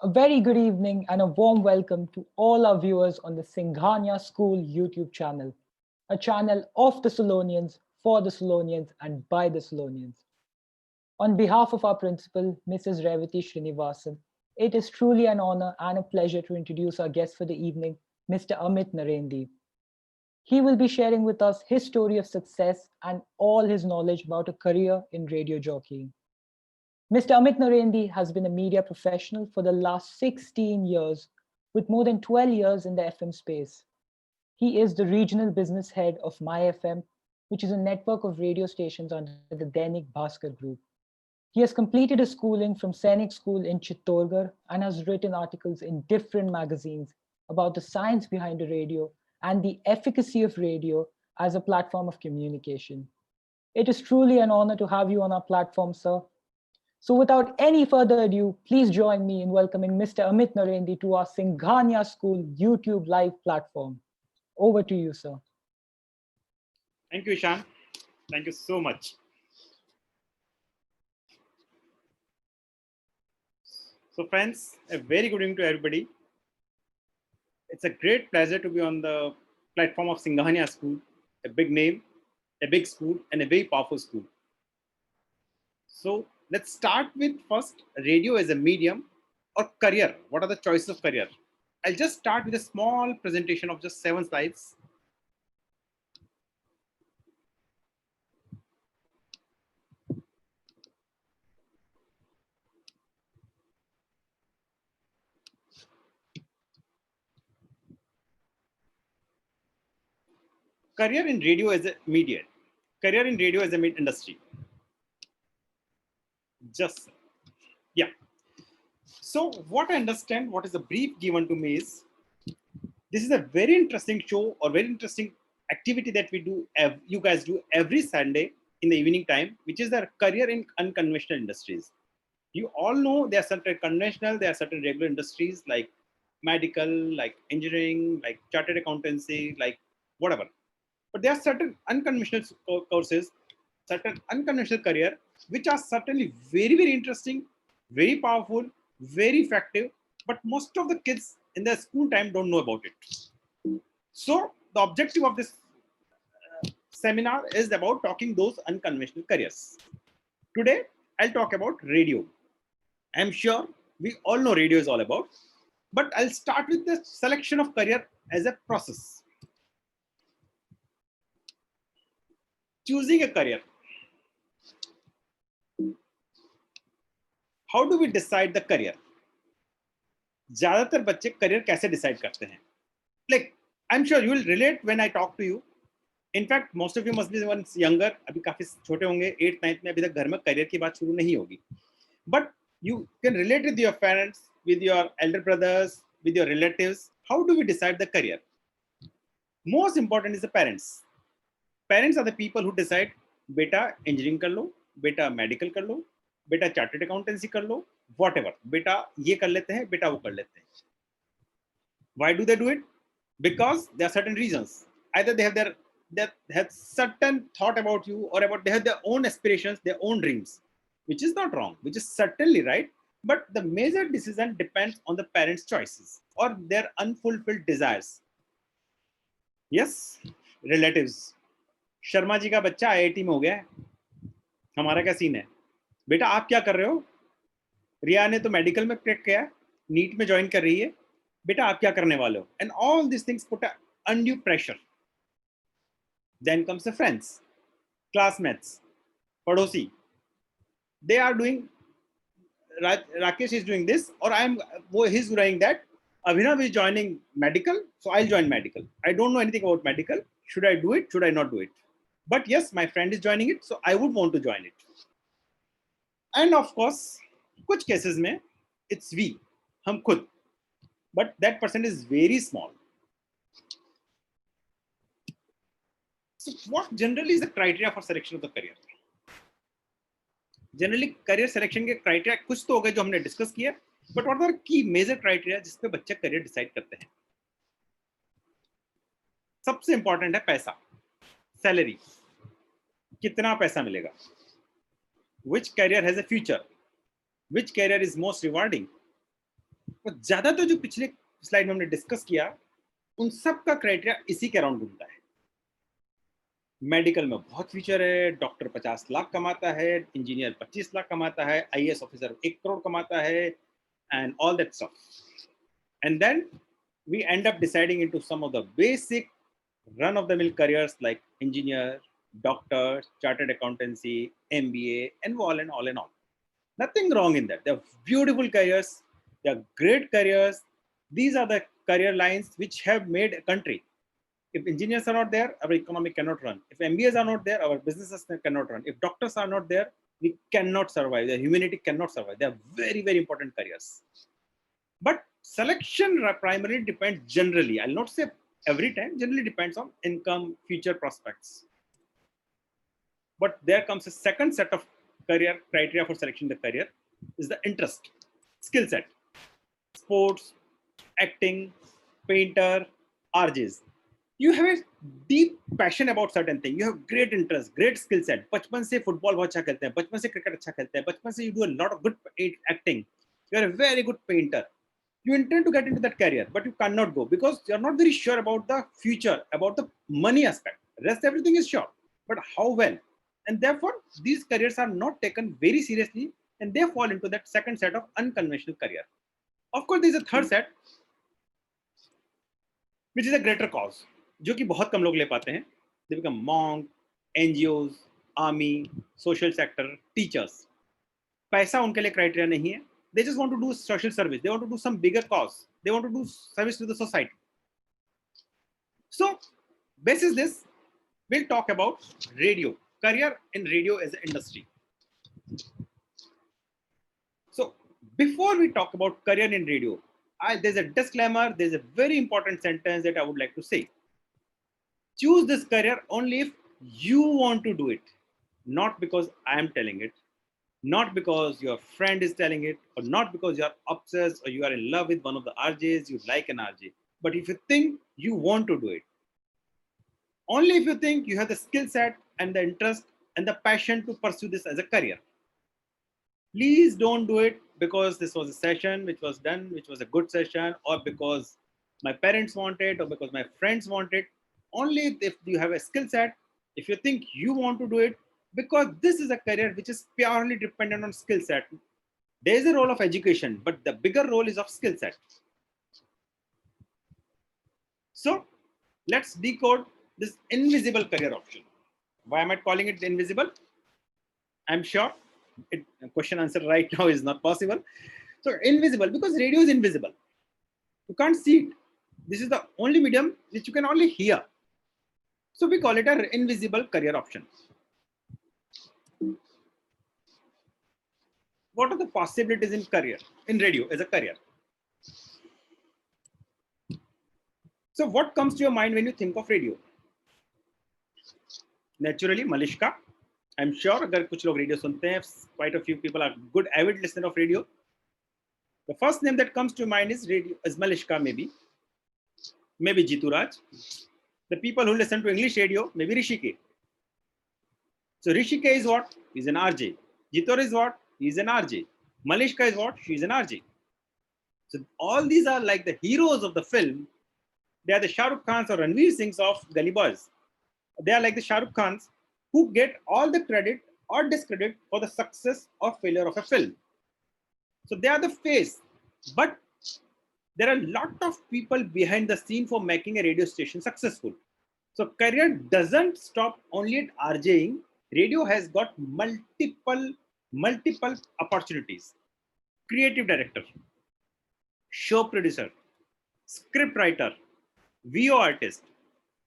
A very good evening and a warm welcome to all our viewers on the Singhania School YouTube channel, a channel of the Solonians, for the Solonians, and by the Solonians. On behalf of our principal, Mrs. Revati Srinivasan, it is truly an honor and a pleasure to introduce our guest for the evening, Mr. Amit Naredi. He will be sharing with us his story of success and all his knowledge about a career in radio jockeying. Mr. Amit Naredi has been a media professional for the last 16 years, with more than 12 years in the FM space. He is the regional business head of My FM, which is a network of radio stations under the Dainik Bhaskar Group. He has completed his schooling from Sainik School in Chittorgarh and has written articles in different magazines about the science behind the radio and the efficacy of radio as a platform of communication. It is truly an honor to have you on our platform, sir. So without any further ado, please join me in welcoming Mr. Amit Naredi to our Singhania School YouTube live platform. Over to you, sir. Thank you, Ishan. Thank you so much. So friends, a very good evening to everybody. It's a great pleasure to be on the platform of Singhania School, a big name, a big school, and a very powerful school. So let's start with first radio as a medium or career. What are the choices of career? I'll just start with a small presentation of just 7 slides. Career in radio as a media. Career in radio as a industry. Just, yeah. So what I understand, what is the brief given to me is, this is a very interesting show or very interesting activity that we do, you guys do every Sunday in the evening time, which is the career in unconventional industries. You all know there are certain conventional, there are certain regular industries like medical, like engineering, like chartered accountancy, like whatever. But there are certain unconventional courses, certain unconventional career, which are certainly very, very interesting, very powerful, very effective, but most of the kids in their school time don't know about it. So the objective of this seminar is about talking those unconventional careers. Today, I'll talk about radio. I'm sure we all know radio is all about, but I'll start with the selection of career as a process. Choosing a career. How do we decide the career? ज़्यादातर बच्चे career कैसे decide करते हैं? Like, I'm sure you will relate when I talk to you. In fact, most of you must be once younger. अभी काफी छोटे होंगे, 8th, 9th में अभी तक घर में career की बात शुरू नहीं होगी. But you can relate with your parents, with your elder brothers, with your relatives. How do we decide the career? Most important is the parents. Parents are the people who decide, बेटा engineering कर लो, बेटा medical कर लो, बेटा chartered accountancy कर लो, whatever. बेटा ये कर लेते हैं, बेटा वो कर लेते हैं. Why do they do it? Because there are certain reasons. Either they have certain thought about you, or about they have their own aspirations, their own dreams, which is not wrong, which is certainly right. But the major decision depends on the parents' choices or their unfulfilled desires. Yes, relatives. Sharma ji का बच्चा IIT में हो गया है, हमारा क्या scene है? बेटा आप क्या कर रहे हो? रिया ने तो मेडिकल में क्रैक किया, नीट में ज्वाइन कर रही है, बेटा आप क्या करने वाले हो? And all these things put a undue pressure. Then comes the friends, classmates, padhosi. They are doing, Rakesh is doing this, or he's doing that. Abhinav is joining medical, so I'll join medical. I don't know anything about medical. Should I do it? Should I not do it? But yes, my friend is joining it, so I would want to join it. And of course, कुछ cases में it's we, हम खुद. But that percent is very small. So what generally is the criteria for selection of the career? Generally, career selection के criteria कुछ तो हो गए जो हमने discuss किया, but what are the key major criteria जिस पे बच्चे career decide करते हैं? सबसे important है पैसा, salary. कितना पैसा मिलेगा? Which career has a future? Which career is most rewarding? तो ज्यादातर जो पिछले स्लाइड में हमने डिस्कस किया उन सब का क्राइटेरिया इसी के अराउंड घूमता है। मेडिकल में बहुत फ्यूचर है, डॉक्टर 50 लाख कमाता है, इंजीनियर 25 लाख कमाता है, आईएएस ऑफिसर 1 करोड़ कमाता है, and all that stuff. And then we end up deciding into some of the basic run of the mill careers like engineer, doctor, chartered accountancy, MBA, and all and all and all. Nothing wrong in that. They're beautiful careers, they're great careers. These are the career lines which have made a country. If engineers are not there, our economy cannot run. If MBAs are not there, our businesses cannot run. If doctors are not there, we cannot survive. The humanity cannot survive. They are very, very important careers. But selection primarily depends generally, I'll not say every time, generally depends on income, future prospects. But there comes a second set of career criteria for selection the career is the interest, skill set, sports, acting, painter, RJs. You have a deep passion about certain thing. You have great interest, great skill set. बचपन से football बहुत अच्छा खेलते हैं, बचपन से cricket अच्छा खेलते हैं, बचपन से you do a lot of good acting. You are a very good painter. You intend to get into that career, but you cannot go because you're not very sure about the future, about the money aspect. Rest everything is sure, but how well? And therefore, these careers are not taken very seriously, and they fall into that second set of unconventional career. Of course, there is a third set, which is a greater cause, जो कि बहुत कम लोग ले पाते हैं. They become monk, NGOs, army, social sector, teachers. पैसा उनके लिए criteria नहीं है. They just want to do social service. They want to do some bigger cause. They want to do service to the society. So, basis this, we'll talk about radio, career in radio as an industry. So, before we talk about career in radio, there's a disclaimer, there's a very important sentence that I would like to say. Choose this career only if you want to do it, not because I am telling it. Not because your friend is telling it, or not because you are obsessed or you are in love with one of the RJs, you like an RJ. But if you think you want to do it, only if you think you have the skill set and the interest and the passion to pursue this as a career. Please don't do it because this was a session which was done, which was a good session, or because my parents want it, or because my friends want it. Only if you have a skill set, if you think you want to do it, because this is a career which is purely dependent on skill set. There is a role of education, but the bigger role is of skill set. So let's decode this invisible career option. Why am I calling it invisible? I'm sure question answer right now is not possible. So invisible because radio is invisible. You can't see it. This is the only medium which you can only hear. So we call it an invisible career option. What are the possibilities in career, in radio as a career? So what comes to your mind when you think of radio? Naturally, Malishka. I'm sure अगर कुछ लोग radio सुनते हैं, quite a few people are good avid listener of radio. The first name that comes to mind is radio, is Malishka, maybe Jitu Raj. The people who listen to English radio, maybe Rishike. So Rishike is what? He's an RJ. Jitur is what? He's an RJ. Malishka is what? She's an RJ. So all these are like the heroes of the film. They are the Shah Rukh Khans or Ranveer Singhs of Gully Boys. They are like the Shah Rukh Khans who get all the credit or discredit for the success or failure of a film. So they are the face, but there are a lot of people behind the scene for making a radio station successful. So career doesn't stop only at RJing. Radio has got multiple opportunities. Creative director, show producer, script writer, VO artist,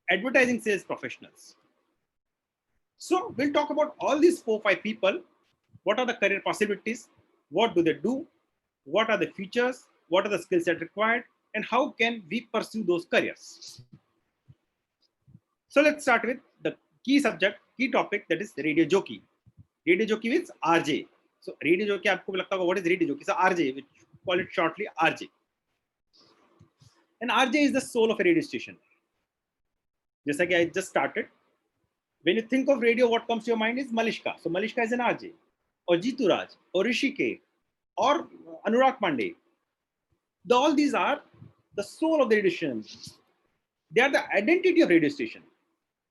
advertising sales professionals. So we'll talk about all these 4-5 people. What are the career possibilities? What do they do? What are the features? What are the skill set required? And how can we pursue those careers? So let's start with the key subject, key topic, that is radio jockey. Radio jockey means RJ. So radio jockey, आपको लगता होगा what is radio jockey? So RJ, which call it shortly RJ. And RJ is the soul of a radio station. जैसा कि I just started. When you think of radio, what comes to your mind is Malishka. So Malishka is an RJ, or Jitu Raj, or Rishike, or Anurag Pandey. All these are the soul of the radio station. They are the identity of radio station.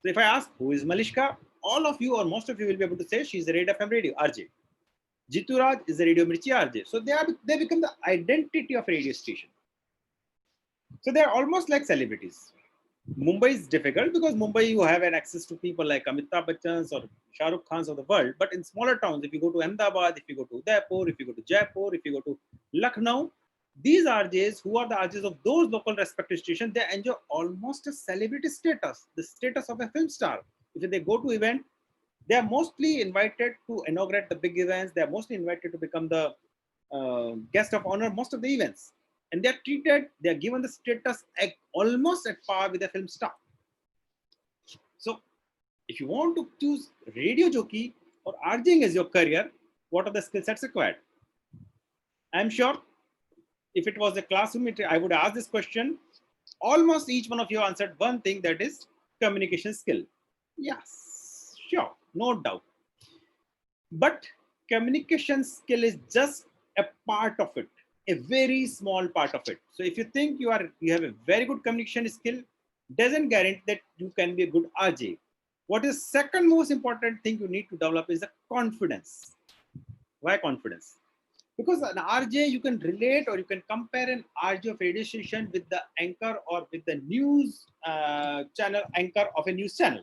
So if I ask who is Malishka, all of you or most of you will be able to say she is a Red FM radio RJ. Jituraj is a Radio Mirchi RJ. So they become the identity of a radio station. So they are almost like celebrities. Mumbai is difficult because Mumbai you have an access to people like Amitabh Bachchan's or Shah Rukh Khan's of the world. But in smaller towns, if you go to Ahmedabad, if you go to Udaipur, if you go to Jaipur, if you go to Lucknow, these RJs who are the RJs of those local respective stations, they enjoy almost a celebrity status, the status of a film star. If they go to event, they are mostly invited to inaugurate the big events. They are mostly invited to become the guest of honor most of the events. And they are treated, they are given the status almost at par with a film star. So if you want to choose radio jockey or RJing as your career, what are the skill sets required? I'm sure if it was a classroom, I would ask this question. Almost each one of you answered one thing, that is communication skill. Yes, sure, no doubt. But communication skill is just a part of it, a very small part of it. So if you think you have a very good communication skill, doesn't guarantee that you can be a good RJ. What is second most important thing you need to develop is the confidence. Why confidence? Because an RJ, you can relate or you can compare an RJ of radio station with the anchor or with the news channel anchor of a news channel.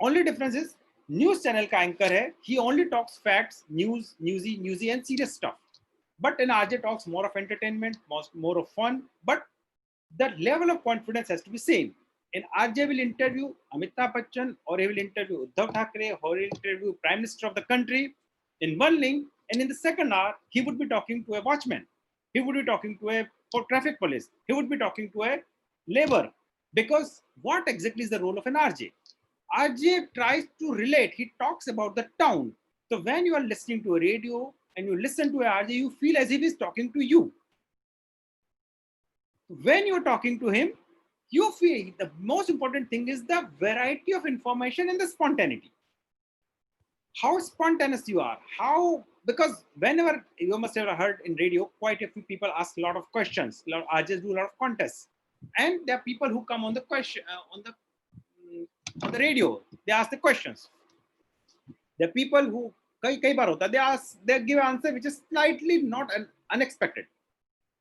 Only difference is news channel ka anchor hai, he only talks facts, newsy and serious stuff. But an RJ talks more of entertainment, more of fun, but the level of confidence has to be same. An RJ will interview Amitabh Bachchan, or he will interview Uddhav Thackeray, or he will interview Prime Minister of the country in one link, and in the second hour, he would be talking to a watchman. He would be talking to a traffic police. He would be talking to a labor. Because what exactly is the role of an RJ? RJ tries to relate. He talks about the town. So when you are listening to a radio and you listen to a RJ, you feel as if he's talking to you. When you're talking to him, you feel the most important thing is the variety of information and the spontaneity. How spontaneous you are, because whenever you must have heard in radio, quite a few people ask a lot of questions. RJs do a lot of contests, and there are people who come on the question on the radio. They ask the questions. There are people who they give an answer which is slightly not unexpected.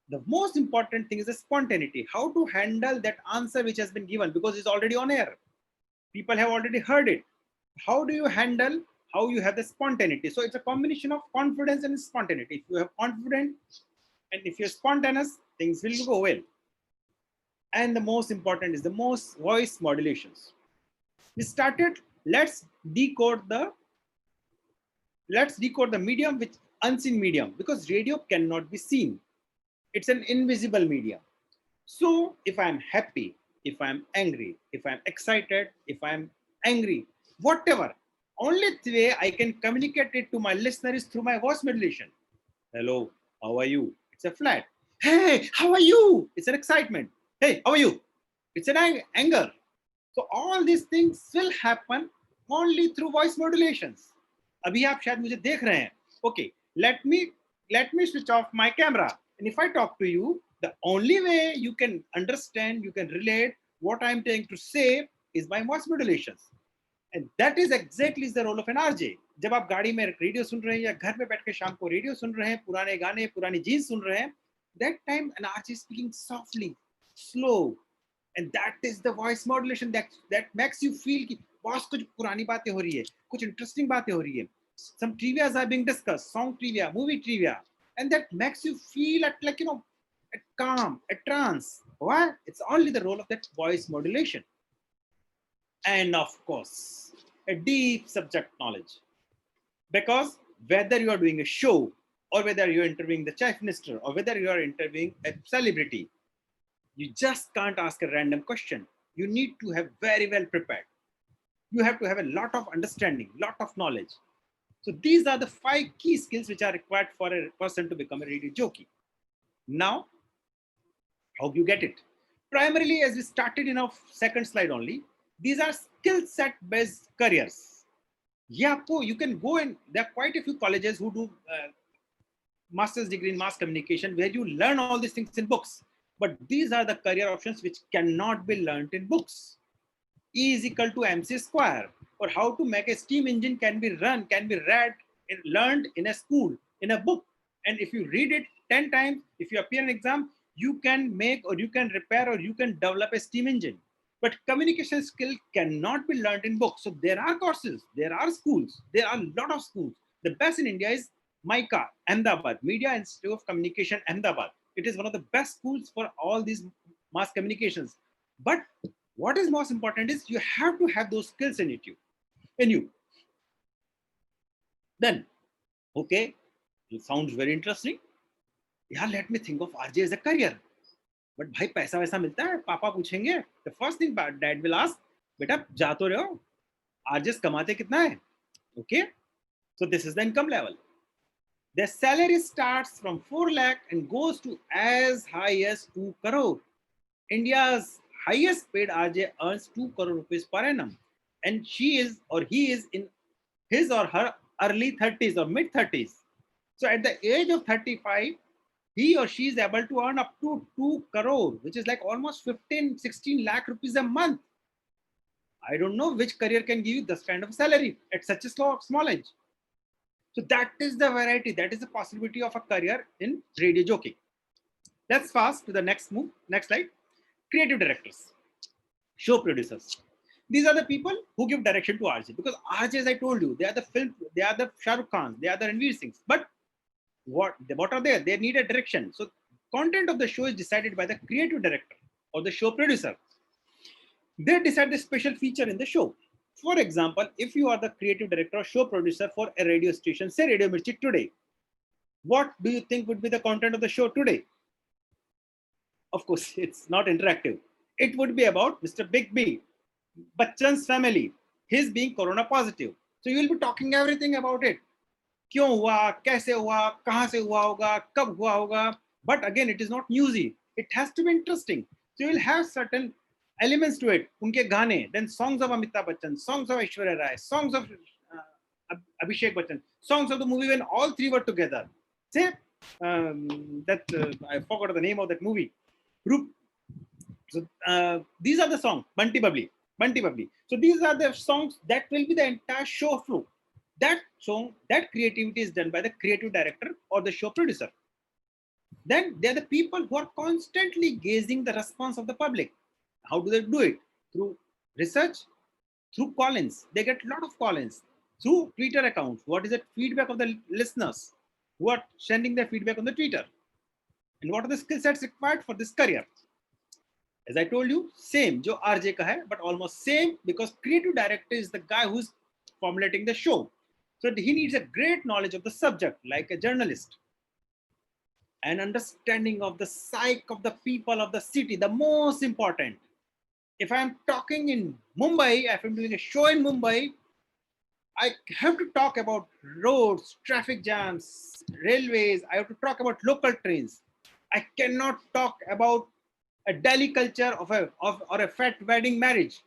The most important thing is the spontaneity. How to handle that answer which has been given because it's already on air. People have already heard it. How do you handle? How you have the spontaneity? So it's a combination of confidence and spontaneity. If you have confidence and if you're spontaneous, things will go well. And the most important is the most voice modulations. We started. Let's decode the medium with unseen medium, because radio cannot be seen. It's an invisible medium. So if I'm happy, if I'm angry, if I'm excited, if I'm angry, whatever, only way I can communicate it to my listener is through my voice modulation. Hello, how are you? It's a flat. Hey, how are you? It's an excitement. Hey, how are you? It's an anger. So all these things will happen only through voice modulations. अभी आप शायद मुझे देख रहे हैं. Okay, let me switch off my camera. And if I talk to you, the only way you can understand, you can relate what I'm trying to say is by voice modulations. And that is exactly the role of an RJ. जब आप गाड़ी में radio सुन रहे हैं या घर में बैठ के शाम को रेडियो सुन रहे हैं, पुराने गाने, पुरानी जीन्स सुन रहे हैं, that time an RJ is speaking softly, slow, and that is the voice modulation that makes you feel कि बहुत कुछ पुरानी बातें हो रही है, कुछ interesting बातें हो रही है. Some trivias are being discussed, song trivia, movie trivia, and that makes you feel at at calm, at trance. Why? It's only the role of that voice modulation. And of course, a deep subject knowledge. Because whether you are doing a show, or whether you're interviewing the chief minister, or whether you are interviewing a celebrity, you just can't ask a random question. You need to have very well prepared. You have to have a lot of understanding, lot of knowledge. So these are the 5 key skills which are required for a person to become a radio jockey. Now, how do you get it? Primarily, as we started in our second slide only, these are skill set based careers. Yeah, you can go and there are quite a few colleges who do master's degree in mass communication where you learn all these things in books. But these are the career options which cannot be learned in books. E is equal to MC square, or how to make a steam engine can be read, learned in a school, in a book. And if you read it 10 times, if you appear in an exam, you can make or you can repair or you can develop a steam engine. But communication skill cannot be learned in books. So there are courses, there are schools, there are a lot of schools. The best in India is MICA, Ahmedabad, Media Institute of Communication, Ahmedabad. It is one of the best schools for all these mass communications. But what is most important is you have to have those skills in you. Then, okay, it sounds very interesting. Yeah, let me think of RJ as a career. But भाई पैसा वैसा मिलता है? पापा पूछेंगे. The first thing dad will ask, बेटा जा तो रहे हो? RJs कमाते कितना है? Okay, so this is the income level. Their salary starts from 4 lakh and goes to as high as 2 crore. India's highest paid RJ earns 2 crore rupees per annum, and she is or he is in his or her early 30s or mid 30s. So at the age of 35, he or she is able to earn up to 2 crore, which is like almost 15-16 lakh rupees a month. I don't know which career can give you this kind of salary at such a small age. So that is the variety, that is the possibility of a career in radio jockey. Let's fast to the next slide. Creative directors, show producers. These are the people who give direction to RJ, because RJ, as I told you, they are the Shah Rukh Khans, they are the Ranveer Singhs. But what are they? They need a direction. So content of the show is decided by the creative director or the show producer. They decide the special feature in the show. For example, if you are the creative director or show producer for a radio station, say Radio Mirchi today, what do you think would be the content of the show today? Of course, it's not interactive. It would be about Mr. Big B, Bachchan's family, his being corona positive. So you will be talking everything about it. क्यों हुआ, कैसे हुआ, कहाँ से हुआ होगा, कब हुआ होगा. But again, it is not newsy. It has to be interesting. So you will have certain elements to it. उनके गाने, then songs of Amitabh Bachchan, songs of Aishwarya Rai, songs of Abhishek Bachchan, songs of the movie when all three were together. Say I forgot the name of that movie. So these are the songs. Bunty Bubbly. So these are the songs that will be the entire show flow. That song, that creativity is done by the creative director or the show producer. Then they are the people who are constantly gauging the response of the public. How do they do it? Through research, through call-ins. They get a lot of call-ins. Through Twitter accounts. What is the feedback of the listeners who are sending their feedback on the Twitter? And what are the skill sets required for this career? As I told you, same, jo RJ ka hai, but almost same, because creative director is the guy who's formulating the show. So he needs a great knowledge of the subject, like a journalist. An understanding of the psyche of the people of the city, the most important. If I'm talking in Mumbai, if I'm doing a show in Mumbai, I have to talk about roads, traffic jams, railways. I have to talk about local trains. I cannot talk about a Delhi culture or a fat wedding marriage.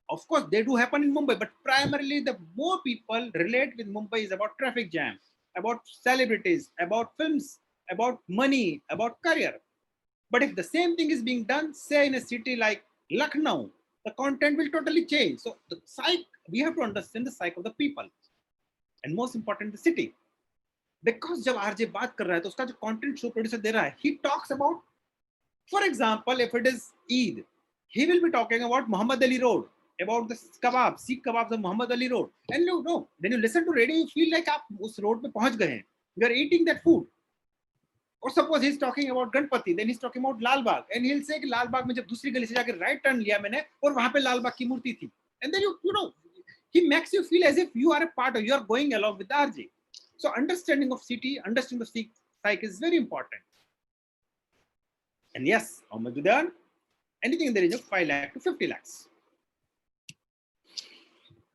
Of course, they do happen in Mumbai, but primarily the more people relate with Mumbai is about traffic jams, about celebrities, about films, about money, about career. But if the same thing is being done, say in a city like Lucknow, the content will totally change. So the psyche, we have to understand the psyche of the people. And most important, the city. Because जब RJ बात कर रहा है तो उसका जो content show producer दे रहा है, he talks about, for example, if it is Eid, he will be talking about Muhammad Ali Road, about the kebab, Sikh kebabs of Muhammad Ali Road. And you know, when you listen to radio, you feel like आप उस road पे पहुंच गए हैं. You are eating that food. Or suppose he's talking about Ganpati, then he's talking about Lal Bagh, and he'll say कि लाल बाग में जब दूसरी गली से जाकर right turn लिया मैंने और वहां पे लाल बाग की मूर्ति थी. And then you know, he makes you feel as if you are a part of, you are going along with the RJ. So understanding of city, understanding of psyche is very important. And yes, how much do they earn? Anything in the range of 5 lakh to 50 lakhs.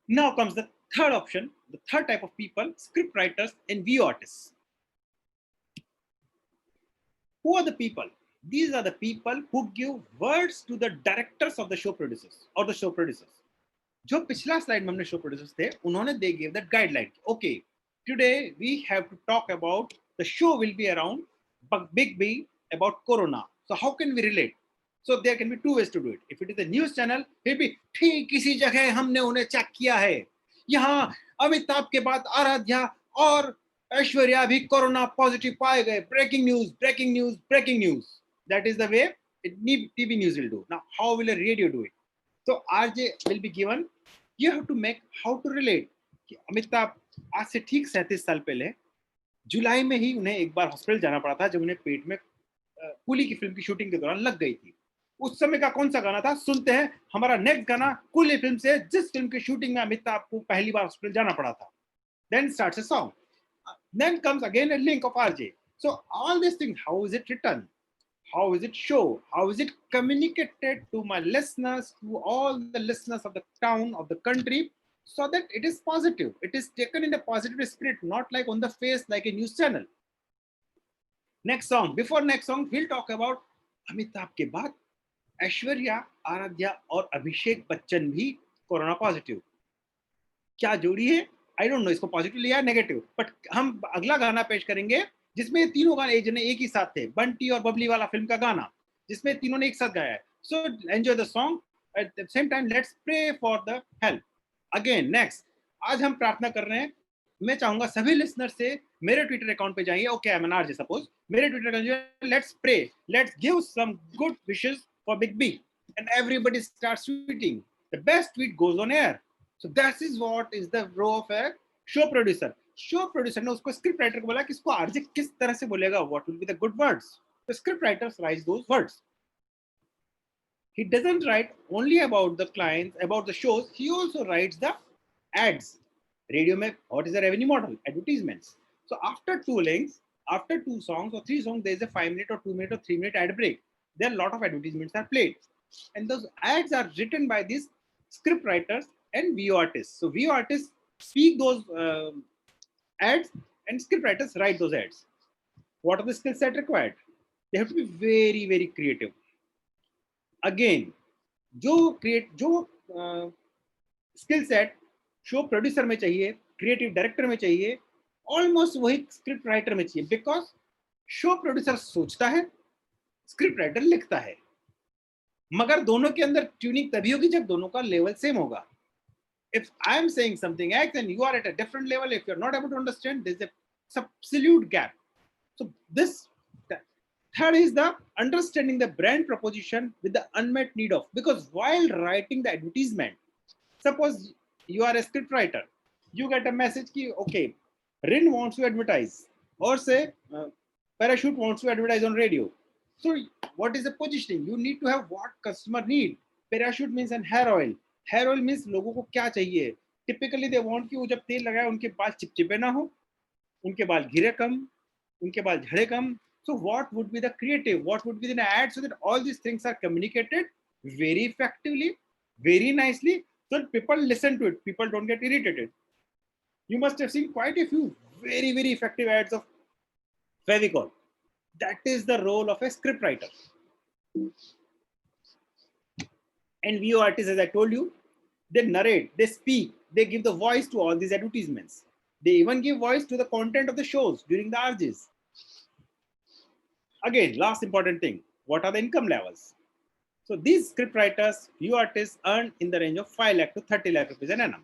Now comes the third option, the third type of people, script writers and VO artists. Who are the people? These are the people who give words to the directors of the show producers or the show producers. जो पिछला slide में हमने show producers थे, उन्होंने they gave that guideline. Okay, today we have to talk about The show will be around Big B about Corona. So how can we relate? So there can be two ways to do it. If it is a news channel, he'll be ठीक किसी जगह हमने उन्हें check किया है. यहाँ अमिताभ के बाद आराध्या और ऐश्वर्या भी कोरोना पॉजिटिव पाए गए. Breaking news, breaking news, breaking news. That is the way TV news will do. Now, how will a radio do it? So RJ will be given. You have to make how to relate. कि अमिताभ आज से ठीक 37 साल पहले जुलाई में ही उन्हें एक बार hospital जाना पड़ा था जब उन्हें पेट में कूली की फिल्म की शूटिंग के दौरान लग गई थी. उस समय का कौन सा गाना था? सुनते हैं हमारा नेक्स्ट गाना कूली फिल्म से, जिस फिल्म की शूटिंग में अमिताभ को पहली बार हॉस्पिटल जाना पड़ा था. Then starts a song. Then comes again a link of RJ. So all these things, how is it written? How is it shown? How is it communicated to my listeners, to all the listeners of the town, of the country, so that it is positive. It is taken in a positive spirit, not like on the face like a news channel. Next song. Before next song, we'll talk about Amitabh के बाद ऐश्वर्या, आराध्या और अभिषेक बच्चन भी corona positive. क्या जोड़ी है? I don't know इसको positive लिया negative, but हम अगला गाना पेश करेंगे जिसमें तीनों गाने एक ही साथ थे. बंटी और बबली वाला फिल्म का गाना जिसमें तीनों ने एक साथ गाया है. So enjoy the song. At the same time let's pray for the help. Again next, आज हम प्रार्थना कर रहे हैं. मैं चाहूंगा सभी लिसनर से मेरे ट्विटर अकाउंट पे जाइए. Okay, I am an RJ suppose. मेरे Twitter account, let's pray, let's give some good wishes for Big B, and everybody starts tweeting. The best tweet goes on air. So that is what is the role of a show producer. Show producer ने उसको script writer को बोला कि इसको RJ किस तरह से बोलेगा, what will be the good words. The script writers rights those words. He doesn't write only about the clients, about the shows. He also writes the ads. Radio mein, what is the revenue model? Advertisements. So after two links, after two songs or three songs, there is a 5-minute or 2-minute or 3-minute ad break. There are a lot of advertisements are played, and those ads are written by these script writers and VO artists. So VO artists speak those ads, and script writers write those ads. What are the skill set required? They have to be very, very creative. Again, जो skill set show producer में चाहिए, creative director में चाहिए, almost वही script writer में चाहिए. Because show producer सोचता है, स्क्रिप्ट राइटर लिखता है, मगर दोनों के अंदर ट्यूनिंग तभी होगी जब दोनों का लेवल सेम होगा. If I am saying something X and you are at a different level, if you are not able to understand, there is a absolute gap. So this third is the understanding the brand proposition with the unmet need of, because while writing the advertisement, suppose you are a script writer, you get a message ki okay, Rin wants to advertise, or say Parachute wants to advertise on radio. So what is the positioning? You need to have what customer need. Parachute means an hair oil. Hair oil means लोगों को क्या चाहिए. Typically they want कि वो जब तेल लगाए उनके बाल चिपचिपे ना हो, उनके बाल घिरे कम, उनके बाल झड़े कम. So what would be the creative? What would be the ad so that all these things are communicated very effectively, very nicely, so that people listen to it. People don't get irritated. You must have seen quite a few very, very effective ads of Fevicol. That is the role of a script writer. And VO artists, as I told you, they narrate, they speak, they give the voice to all these advertisements. They even give voice to the content of the shows during the RJs. Again, last important thing, what are the income levels? So these script writers, VO artists earn in the range of 5 lakh to 30 lakh rupees an annum.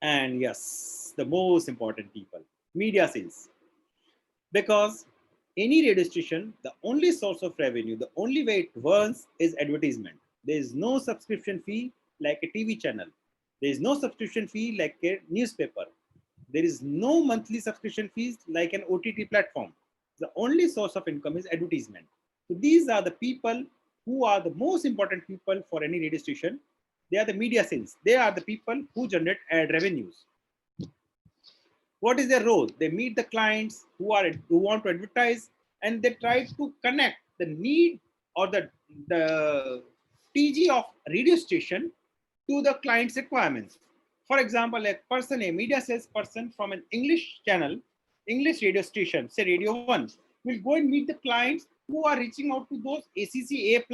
And yes, the most important people, media sales. Because any radio station, the only source of revenue, the only way it works is advertisement. There is no subscription fee like a TV channel. There is no subscription fee like a newspaper. There is no monthly subscription fees like an OTT platform. The only source of income is advertisement. So these are the people who are the most important people for any radio station. They are the media sales. They are the people who generate ad revenues. What is their role? They meet the clients who want to advertise, and they try to connect the need or the TG of radio station to the client's requirements. For example, a media sales person from an English channel, English radio station, say Radio 1, will go and meet the clients who are reaching out to those ACC A++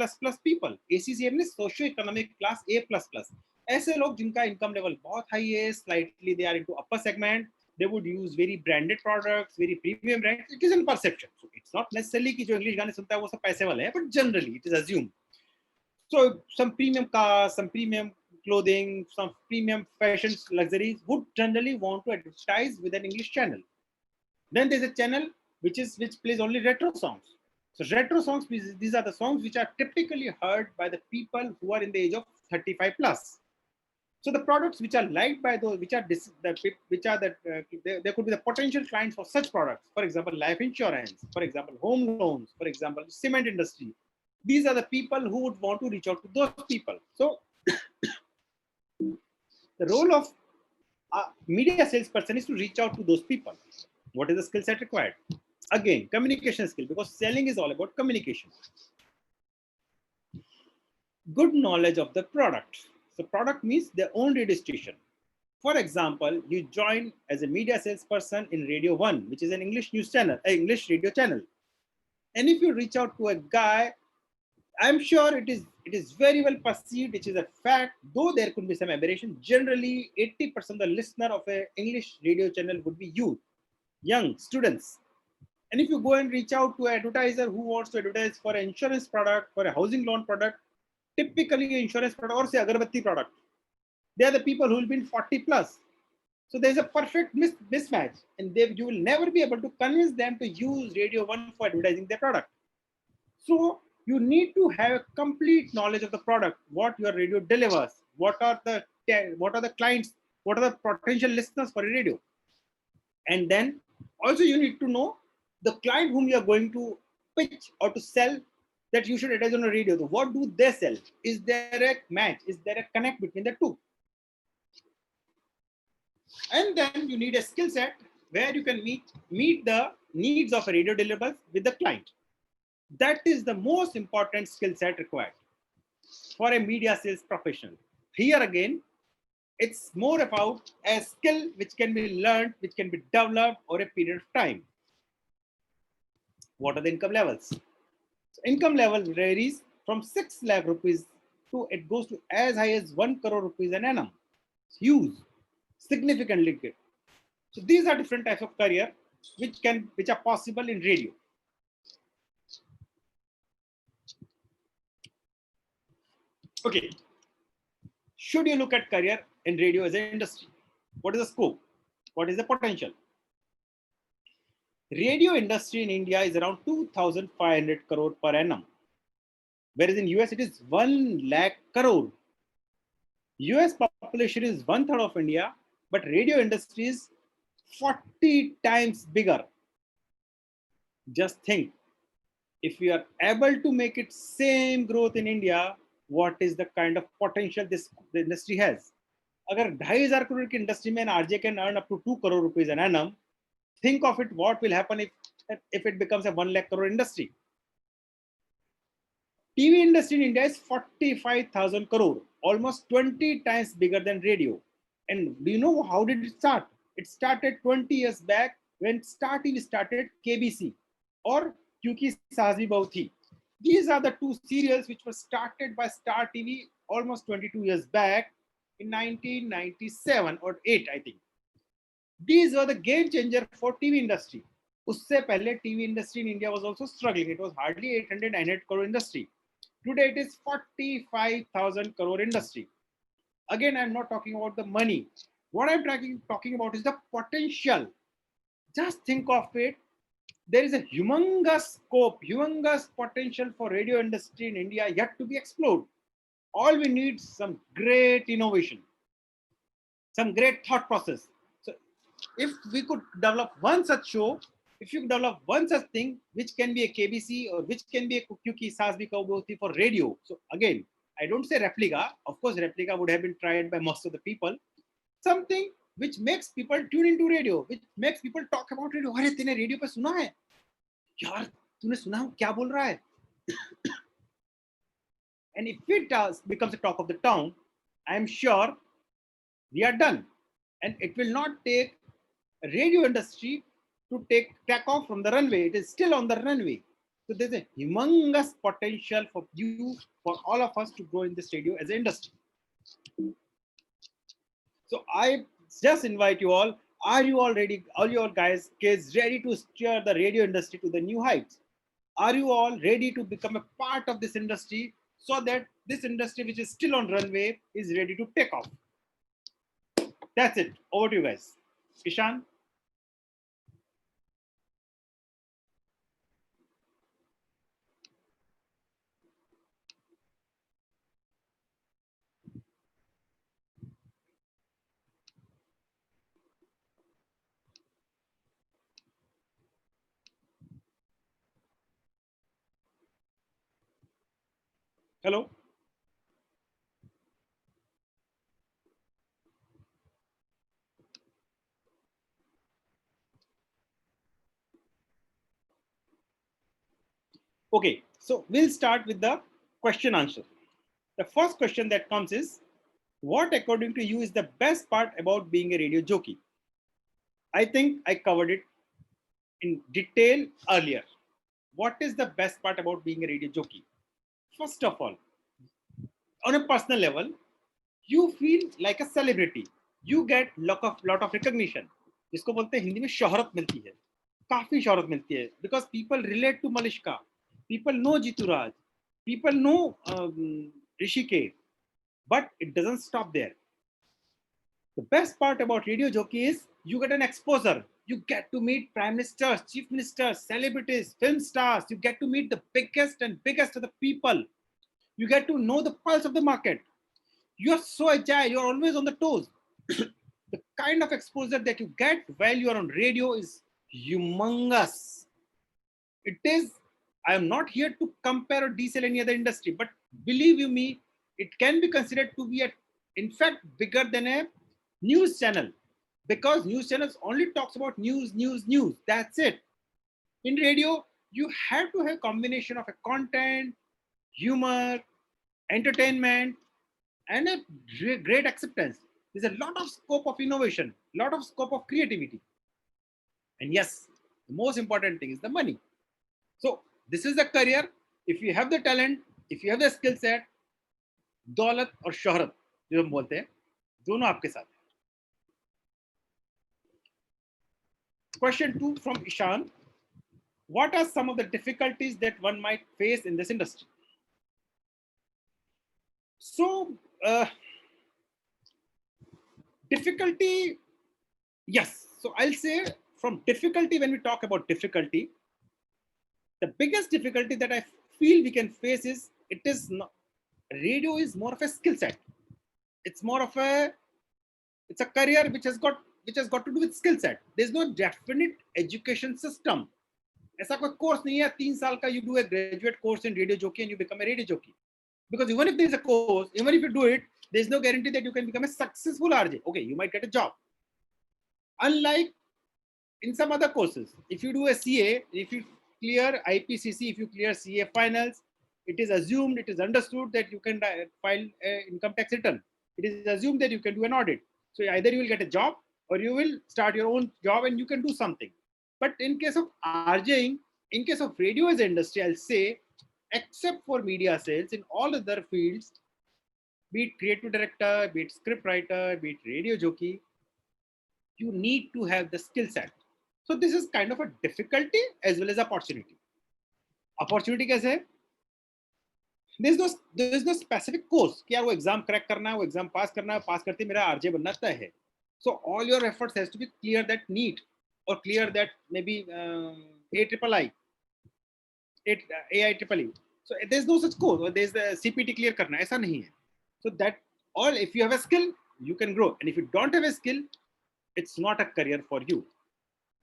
people. ACC means socio-economic class A++. ऐसे लोग जिनका income level बहुत high है, slightly they are into upper segment, they would use very branded products, very premium brands. It is in perception. So it's not necessarily कि जो English गाने सुनता है वो सब पैसे वाले हैं, but generally it is assumed. So some premium cars, some premium clothing, some premium fashion luxuries would generally want to advertise with an English channel. Then there's a channel which plays only retro songs. So retro songs, these are the songs which are typically heard by the people who are in the age of 35 plus. So the products which are liked by those, there could be the potential clients for such products. For example, life insurance, for example, home loans, for example, cement industry. These are the people who would want to reach out to those people. So the role of a media salesperson is to reach out to those people. What is the skill set required? Again, communication skill, because selling is all about communication. Good knowledge of the product. So product means their own radio station. For example, you join as a media salesperson in Radio 1, which is an English news channel, an English radio channel. And if you reach out to a guy, I'm sure it is very well perceived, which is a fact, though there could be some aberration. Generally, 80% of the listener of an English radio channel would be youth, young students. And if you go and reach out to an advertiser who wants to advertise for an insurance product, for a housing loan product, typically insurance product or say agarbatti product, they are the people who will be 40 plus. So there's a perfect mismatch, and you will never be able to convince them to use Radio 1 for advertising their product. So you need to have a complete knowledge of the product, what your radio delivers, what are the clients, what are the potential listeners for a radio. And then also you need to know the client whom you are going to pitch or to sell, that you should advertise on a radio. So what do they sell? Is there a match? Is there a connect between the two? And then you need a skill set where you can meet the needs of a radio deliverables with the client. That is the most important skill set required for a media sales professional. Here again, it's more about a skill which can be learned, which can be developed over a period of time. What are the income levels? So income level varies from 6 lakh rupees to it goes to as high as 1 crore rupees an annum. It's huge, significantly good. So these are different types of career which are possible in radio. Okay, should you look at career in radio as an industry? What is the scope? What is the potential? Radio industry in India is around 2,500 crore per annum, whereas in US it is 1 lakh crore. US population is 1/3 of India, but radio industry is 40 times bigger. Just think, if we are able to make it same growth in India, what is the kind of potential the industry has? Agar 2,500 crore ki industry mein an RJ can earn up to 2 crore rupees an annum, think of it, what will happen if it becomes a 1 lakh crore industry. TV industry in India is 45,000 crore, almost 20 times bigger than radio. And do you know how did it start? It started 20 years back when Star TV started KBC or Kyunki Saas Bhi Bahu Thi. These are the two serials which were started by Star TV almost 22 years back in 1997 or 8, I think. These were the game changer for TV industry. Usse pehle TV industry in India was also struggling. It was hardly 800-900 crore industry. Today it is 45,000 crore industry. Again, I'm not talking about the money. What I'm talking about is the potential. Just think of it. There is a humongous scope, humongous potential for radio industry in India yet to be explored. All we need is some great innovation, some great thought process. So if we could develop one such show, if you develop one such thing, which can be a KBC or which can be a Kyunki Saas Bhi Bahu Thi for radio. So again, I don't say replica. Of course, replica would have been tried by most of the people. Something which makes people tune into radio, which makes people talk about radio. अरे तूने radio पे सुना है? यार तूने सुना क्या बोल रहा है? And if it becomes a talk of the town, I am sure we are done. And it will not take a radio industry to take off from the runway. It is still on the runway. So there's a humongous potential for you, for all of us to grow in this radio as an industry. So I just invite you all, Are you all ready? All your guys, kids, ready to steer the radio industry to the new heights? Are you all ready to become a part of this industry so that this industry, which is still on runway, is ready to take off? That's it. Over to you guys. Ishan? Hello? Okay, so we'll start with the question answer. The first question that comes is, what according to you is the best part about being a radio jockey? I think I covered it in detail earlier. What is the best part about being a radio jockey? First of all, on a personal level, you feel like a celebrity. You get lot of recognition. जिसको बोलते हैं हिंदी में शोहरत मिलती है, काफी शोहरत मिलती है, because people relate to Malishka, people know Jituraj, people know Rishike, but it doesn't stop there. The best part about radio jockey is you get an exposure. You get to meet prime ministers, chief ministers, celebrities, film stars. You get to meet the biggest and biggest of the people. You get to know the pulse of the market. You are so agile. You are always on the toes. The kind of exposure that you get while you are on radio is humongous. It is. I am not here to compare or desell any other industry, but believe you me, it can be considered to be in fact, bigger than a news channel, because news channels only talks about news, news, news. That's it. In radio, you have to have combination of a content, humor, entertainment, and a great acceptance. There's a lot of scope of innovation, lot of scope of creativity. And yes, the most important thing is the money. So this is a career. If you have the talent, if you have the skill set, दौलत और शोहरत जो हम बोलते हैं, दोनों आपके साथ हैं. Question 2 from Ishan. What are some of the difficulties that one might face in this industry? So, difficulty, yes. So I'll say from difficulty, when we talk about difficulty, the biggest difficulty that I feel we can face is radio is more of a skill set. It's more of it's a career which has got to do with skill set. There's no definite education system. ऐसा कोई course नहीं है 3 साल का you do a graduate course in radio jockey and you become a radio jockey. Because even if there is a course, even if you do it, there is no guarantee that you can become a successful RJ. Okay, you might get a job. Unlike in some other courses, if you do a CA, if you clear IPCC, if you clear CA finals, it is assumed, it is understood that you can file an income tax return. It is assumed that you can do an audit. So either you will get a job or you will start your own job and you can do something. But in case of RJing, in case of radio as an industry, I'll say, except for media sales, in all other fields, be it creative director, be it script writer, be it radio jockey, you need to have the skill set. So this is kind of a difficulty as well as opportunity. Opportunity कैसे है? There is no specific course कि यार वो exam crack करना है, वो exam pass करना है, pass करते मेरा RJ बनना तय है. So all your efforts has to be clear that NEET or clear that maybe AIII, AIEEE. So there's no such course, or there's the CPT clear करना, ऐसा नहीं है. So that all, if you have a skill, you can grow, and if you don't have a skill, it's not a career for you.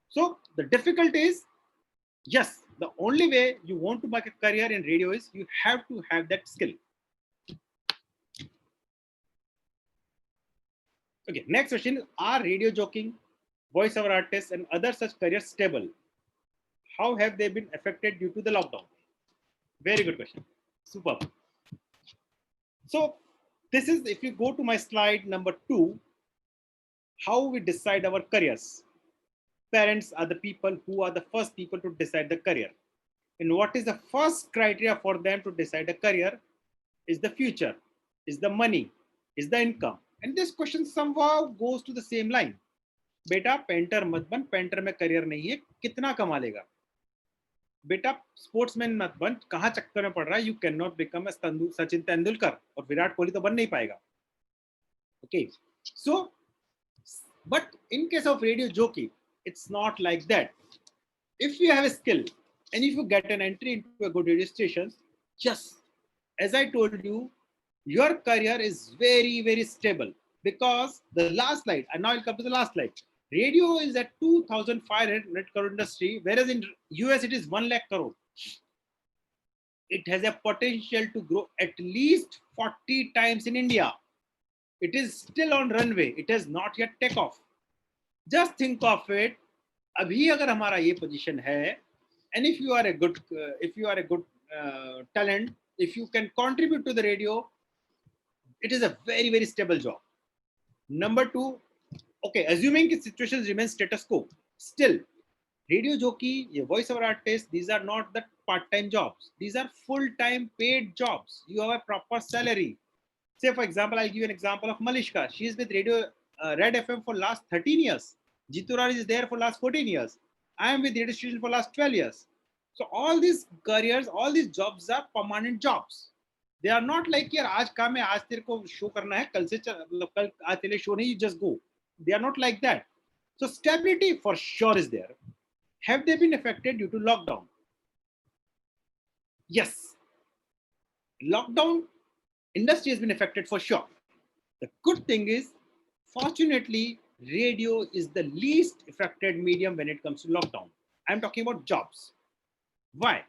So the difficulty is, yes, the only way you want to make a career in radio is you have to have that skill. Okay, next question is, are radio jockeying, voiceover artists, and other such careers stable? How have they been affected due to the lockdown? Very good question. Superb. So this is, if you go to my slide number 2, how we decide our careers. Parents are the people who are the first people to decide the career. And what is the first criteria for them to decide a career is the future, is the money, is the income. And this question somehow goes to the same line. बेटा painter मत बन, painter में career नहीं है, कितना कमा लेगा? बेटा स्पोर्ट्समैन मत बन, कहाँ चक्कर में पड़ रहा है, you can not become a Sachin Tendulkar, और विराट कोहली तो बन नहीं पाएगा. Okay, so but in case of radio jockey, it's not like that. If you have a skill and if you get an entry into a good radio station, just as I told you, your career is very stable, because the last slide, and now I'll come to the last slide. Radio is at 2,500 crore industry, whereas in US it is 1 lakh crore. It has a potential to grow at least 40 times in India. It is still on runway. It has not yet take off. Just think of it. अभी अगर हमारा ये position है, and if you are a good talent, if you can contribute to the radio, it is a very stable job. Number two, okay, assuming the situation remains status quo, still radio jockey, voice over artist, these are not the part-time jobs. These are full-time paid jobs. You have a proper salary. Say for example, I'll give you an example of Malishka. She is with radio Red FM for last 13 years. Jituraj is there for last 14 years. I am with radio station for last 12 years. So all these careers, all these jobs are permanent jobs. They are not like यार आज काम है, आज तेरे को show करना है, कल से मतलब कल आज तेरे शो नहीं, you just go. They are not like that. So stability for sure is there. Have they been affected due to lockdown? Yes. Lockdown industry has been affected for sure. The good thing is, fortunately, radio is the least affected medium when it comes to lockdown. I'm talking about jobs. Why?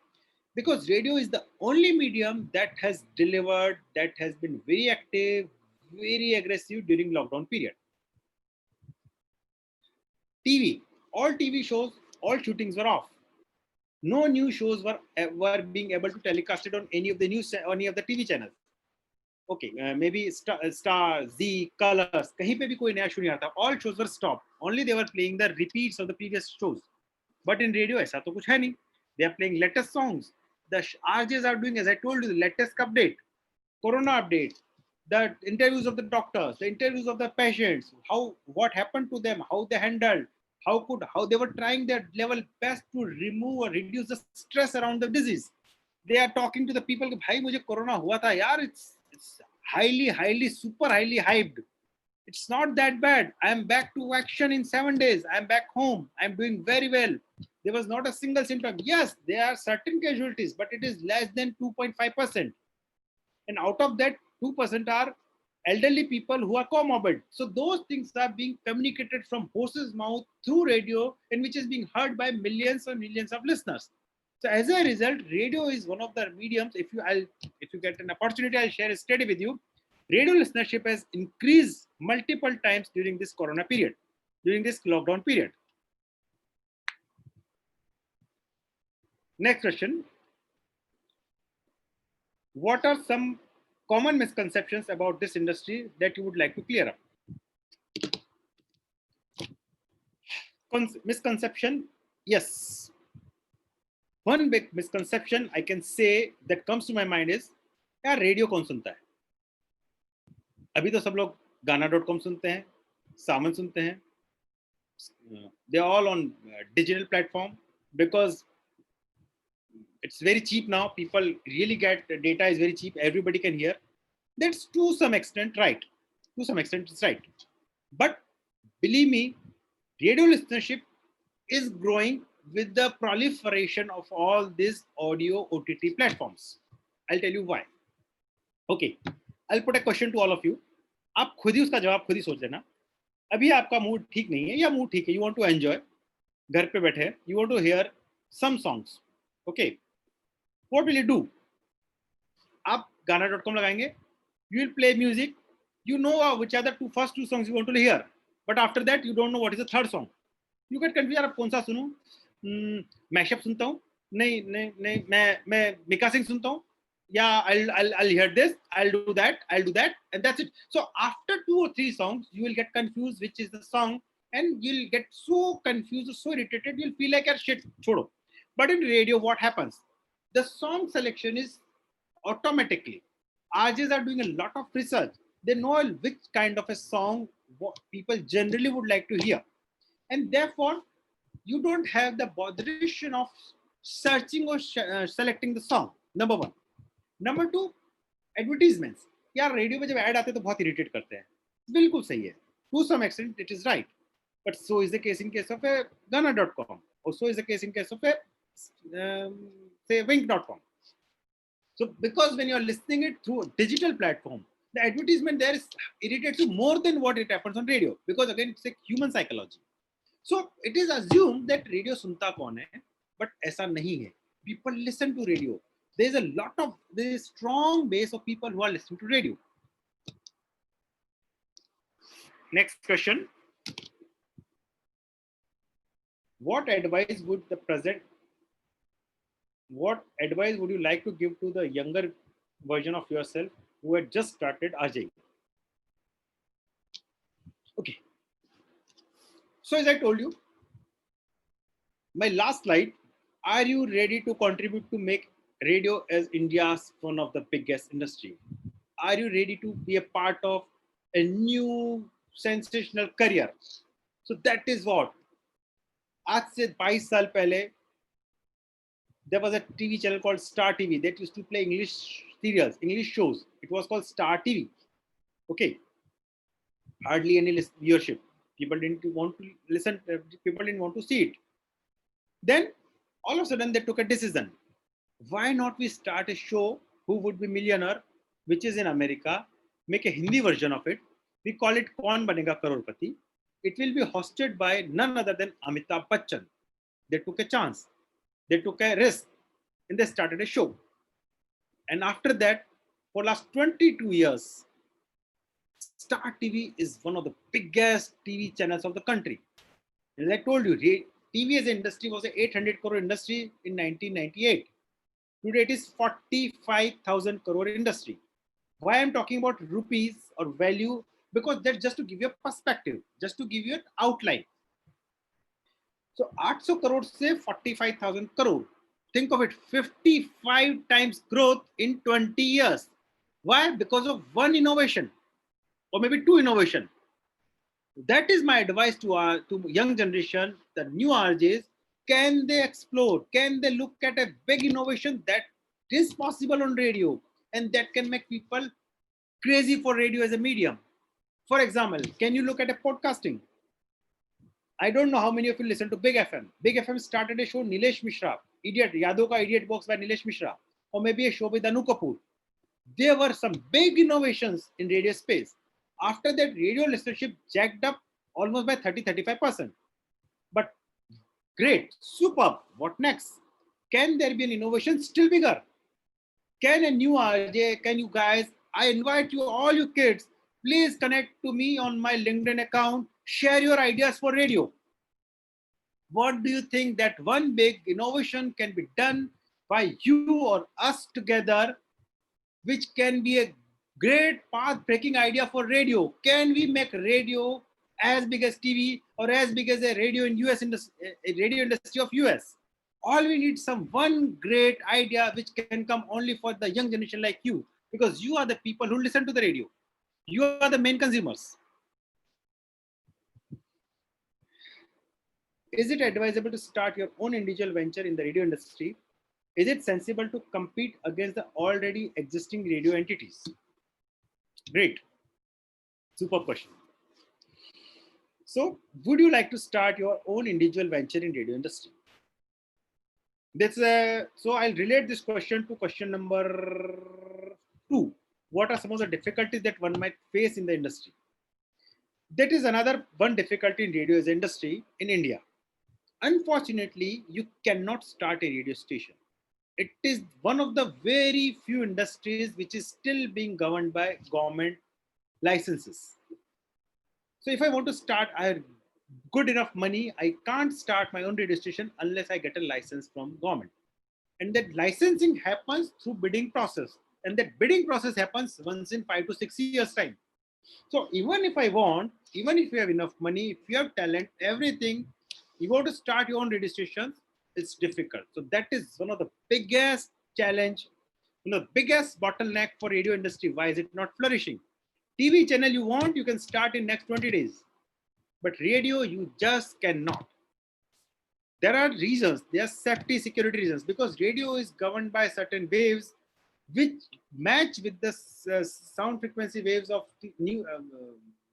Because radio is the only medium that has delivered, that has been very active, very aggressive during lockdown period. TV, all TV shows, all shootings were off. No new shows were being able to telecast it on any of the news, any of the TV channels. Okay, maybe Star, Z, Colors, kahin pe bhi koi naya show nahi aata. All shows were stopped. Only they were playing the repeats of the previous shows. But in radio, aisa to kuch hai nahi. They are playing latest songs. The RJs are doing, as I told you, the latest update, Corona update, the interviews of the doctors, the interviews of the patients, what happened to them, how they handled, how they were trying their level best to remove or reduce the stress around the disease. They are talking to the people, bhai mujhe corona hua tha yaar, it's super highly hyped. It's not that bad. I am back to action in 7 days. I am back home. I am doing very well. There was not a single symptom. Yes, there are certain casualties, but it is less than 2.5%. And out of that, 2% are elderly people who are comorbid. So those things are being communicated from horse's mouth through radio, and which is being heard by millions and millions of listeners. So as a result, radio is one of the mediums. If you get an opportunity, I'll share a study with you. Radio listenership has increased multiple times during this corona period, during this lockdown period. Next question. What are some common misconceptions about this industry that you would like to clear up? Misconception, yes. One big misconception I can say that comes to my mind is, यार radio कौन सुनता है? अभी तो सब लोग गाना.com सुनते हैं, सावन सुनते हैं. They are all on digital platform because it's very cheap now. People really get data is very cheap. Everybody can hear. That's to some extent right. To some extent it's right. But believe me, radio listenership is growing with the proliferation of all these audio OTT platforms. I'll tell you why. Okay, I'll put a question to all of you. आप खुद ही उसका जवाब खुद ही सोच लेना. अभी आपका mood ठीक नहीं है या मूड ठीक है, you want to enjoy, घर पे बैठे, you want to hear some songs. Okay, what will you do? आप गाना.com लगाएंगे, you will play music, you know which are the first two songs you want to hear, but after that you don't know what is the third song. You get confused, यार अब कौन सा सुनूं? Mashup सुनता हूँ, नहीं मैं मिका सिंह सुनता हूँ, yeah, I'll hear this, I'll do that, and that's it. So after 2 or 3 songs, you will get confused which is the song, and you'll get so confused, so irritated, you'll feel like, shit, chodo. But in radio, what happens? The song selection is automatically. RJs are doing a lot of research. They know which kind of a song what people generally would like to hear. And therefore, you don't have the botheration of searching or selecting the song. Number one. Number two, advertisements. यार radio पे जब add आते हैं तो बहुत irritate करते हैं. बिल्कुल सही है. To some extent, it is right. But so is the case in case of a Ghana.com. Or so is the case in case of a say Wink.com. So because when you are listening it through a digital platform, the advertisement there is irritates you more than what it happens on radio. Because again, it's a human psychology. So it is assumed that radio sunta kaun hai, but aisa nahi hai. People listen to radio. There is a strong base of people who are listening to radio. Next question. What advice would you like to give to the younger version of yourself who had just started RJing? Okay. So as I told you, my last slide, are you ready to contribute to make radio as India's one of the biggest industry? Are you ready to be a part of a new sensational career? So that is what. आज से 22 साल पहले there was a TV channel called Star TV that used to play English serials, English shows. It was called Star TV. Okay. Hardly any viewership. People didn't want to listen. People didn't want to see it. Then all of a sudden they took a decision. Why not we start a show Who Would Be Millionaire, which is in America, make a Hindi version of it. We call it Kaun Banega Crorepati. It will be hosted by none other than Amitabh Bachchan. They took a chance. They took a risk and they started a show. And after that, for last 22 years, Star TV is one of the biggest TV channels of the country. As I told you, TV as an industry was an 800 crore industry in 1998. Today it is 45,000 crore industry. Why I'm talking about rupees or value? Because that's just to give you a perspective, just to give you an outline. So 800 crore se 45,000 crore. Think of it, 55 times growth in 20 years. Why? Because of one innovation or maybe two innovation. That is my advice to young generation, the new RJs. Can they explore? Can they look at a big innovation that is possible on radio and that can make people crazy for radio as a medium? For example, can you look at a podcasting? I don't know how many of you listen to Big FM. Big FM started a show, Nilesh Mishra, Idiot, Yado Ka Idiot Box by Nilesh Mishra, or maybe a show with Anu Kapoor. There were some big innovations in radio space. After that, radio listenership jacked up almost by 30-35%. But great, superb. What next? Can there be an innovation still bigger? Can a new RJ, can you guys, I invite you, all you kids, please connect to me on my LinkedIn account. Share your ideas for radio. What do you think that one big innovation can be done by you or us together, which can be a great path-breaking idea for radio? Can we make radio as big as TV or as big as a radio in US radio industry of US? All we need some one great idea which can come only for the young generation like you, because you are the people who listen to the radio. You are the main consumers. Is it advisable to start your own individual venture in the radio industry? Is it sensible to compete against the already existing radio entities? Great. Super question. So, would you like to start your own individual venture in radio industry? So I'll relate this question to question number 2. What are some of the difficulties that one might face in the industry? That is another one difficulty in radio as industry in India. Unfortunately, you cannot start a radio station. It is one of the very few industries which is still being governed by government licenses. So if I want to start, I have good enough money, I can't start my own radio station unless I get a license from government. And that licensing happens through bidding process. And that bidding process happens once in 5 to 6 years time. So even if even if you have enough money, if you have talent, everything, you want to start your own radio stations, it's difficult. So that is one of the biggest challenge, biggest bottleneck for radio industry. Why is it not flourishing? TV channel you want, you can start in next 20 days. but radio you just cannot. There are reasons, there are safety security reasons, because radio is governed by certain waves which match with the sound frequency waves of the new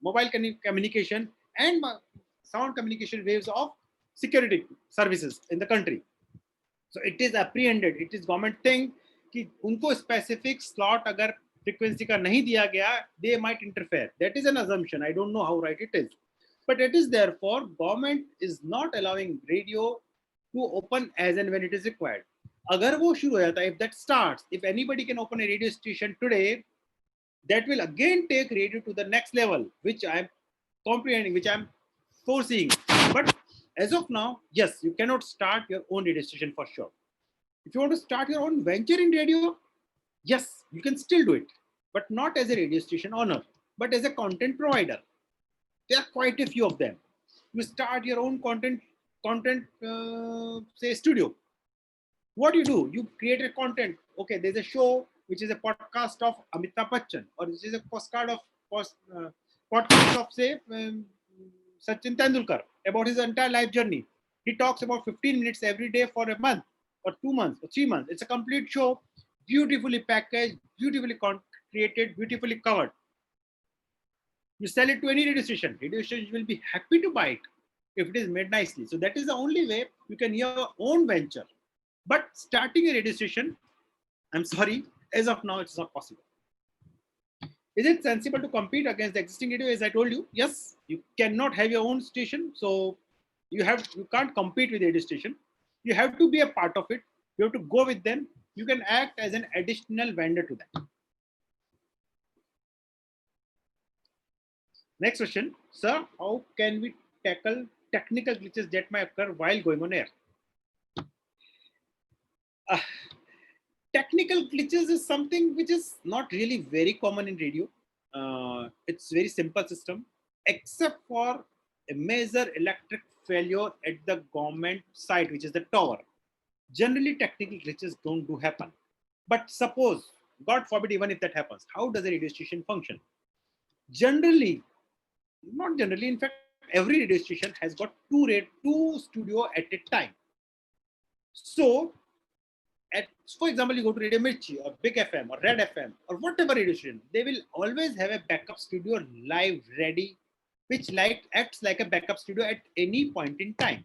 mobile communication and sound communication waves of security services in the country. So it is apprehended, it is government thing कि उनको specific slot अगर frequency का नहीं दिया गया, they might interfere. That is an assumption. I don't know how right it is. But it is therefore government is not allowing radio to open as and when it is required. अगर वो शुरू हो जाता, if that starts, if anybody can open a radio station today, that will again take radio to the next level, which I am comprehending, which I am foreseeing. But as of now, yes, you cannot start your own radio station for sure. If you want to start your own venture in radio, yes, you can still do it, but not as a radio station owner, but as a content provider. There are quite a few of them. You start your own content, say studio. What do? You create a content. Okay, there's a show which is a podcast of Amitabh Bachchan, or this is a postcard of podcast of say Sachin Tendulkar about his entire life journey. He talks about 15 minutes every day for a month, or 2 months, or 3 months. It's a complete show, beautifully packaged, beautifully created, beautifully covered. You sell it to any radio station. Radio station will be happy to buy it if it is made nicely. So that is the only way you can your own venture. But starting a radio station, I'm sorry, as of now, it's not possible. Is it sensible to compete against the existing radio? As I told you, yes, you cannot have your own station. So you can't compete with the radio station. You have to be a part of it. You have to go with them. You can act as an additional vendor to them. Next question, sir, how can we tackle technical glitches that might occur while going on air? Technical glitches is something which is not really very common in radio. It's very simple system, except for a major electric failure at the government site, which is the tower. Generally, technical glitches don't happen. But suppose, God forbid, even if that happens, how does a radio station function? Generally, not generally, in fact, every radio station has got two studio at a time. So, for example, you go to Radio Mirchi or Big FM or Red FM or whatever radio station, they will always have a backup studio live ready, which acts like a backup studio at any point in time.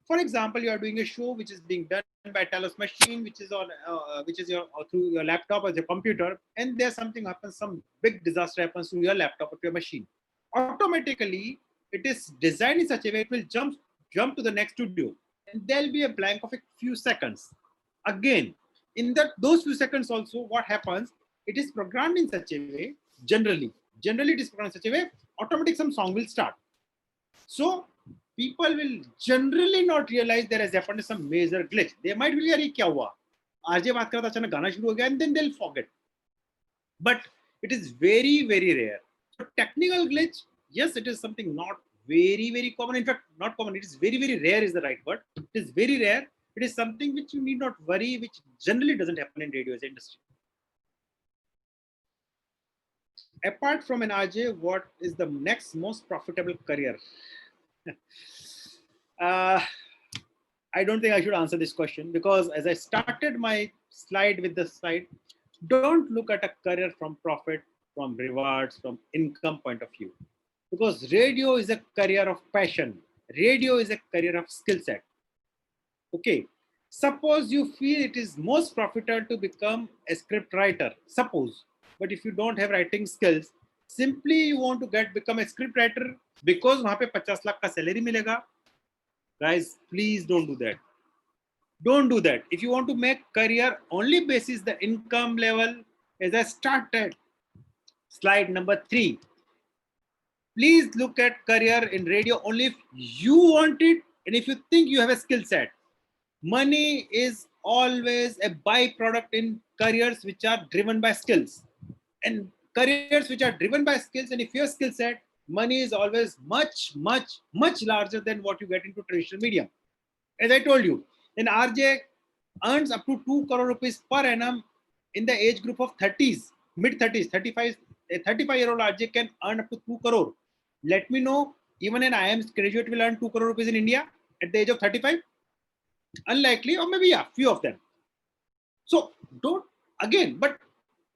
For example, you are doing a show which is being done by a Talos machine, which is through your laptop or your computer, and there's something happens, some big disaster happens to your laptop or to your machine. Automatically, it is designed in such a way it will jump to the next studio, and there'll be a blank of a few seconds. Again, in those few seconds also, what happens? It is programmed in such a way. Generally, it is programmed in such a way. Automatic some song will start. So people will generally not realize there has happened some major glitch. They might be like, "Kya hua? RJ baat kar raha tha, achana gana shuru ho gaya," and then they'll forget. But it is very, very rare. So technical glitch, yes, it is something not very, very common. In fact, not common. It is very, very rare is the right word. It is very rare. It is something which you need not worry, which generally doesn't happen in radio as an industry. Apart from an RJ, what is the next most profitable career? I don't think I should answer this question, because as I started my slide with the slide, don't look at a career from profit, from rewards, from income point of view. Because radio is a career of passion. Radio is a career of skill set. Okay, suppose you feel it is most profitable to become a script writer, suppose, but if you don't have writing skills, simply you want to become a script writer because वहाँ पे 50 lakh का salary मिलेगा. Guys, please don't do that. Don't do that. If you want to make career only basis the income level, as I started, slide number 3. Please look at career in radio only if you want it and if you think you have a skill set. Money is always a byproduct in careers which are driven by skills. And careers which are driven by skills, and if your skill set, money is always much, much, much larger than what you get into traditional medium. As I told you, an RJ earns up to 2 crore rupees per annum in the age group of 30s, mid 30s, 35. A 35-year-old RJ can earn up to 2 crore. Let me know Even an IIM graduate will earn 2 crore rupees in India at the age of 35? Unlikely, or maybe yeah, few of them. So don't, again, but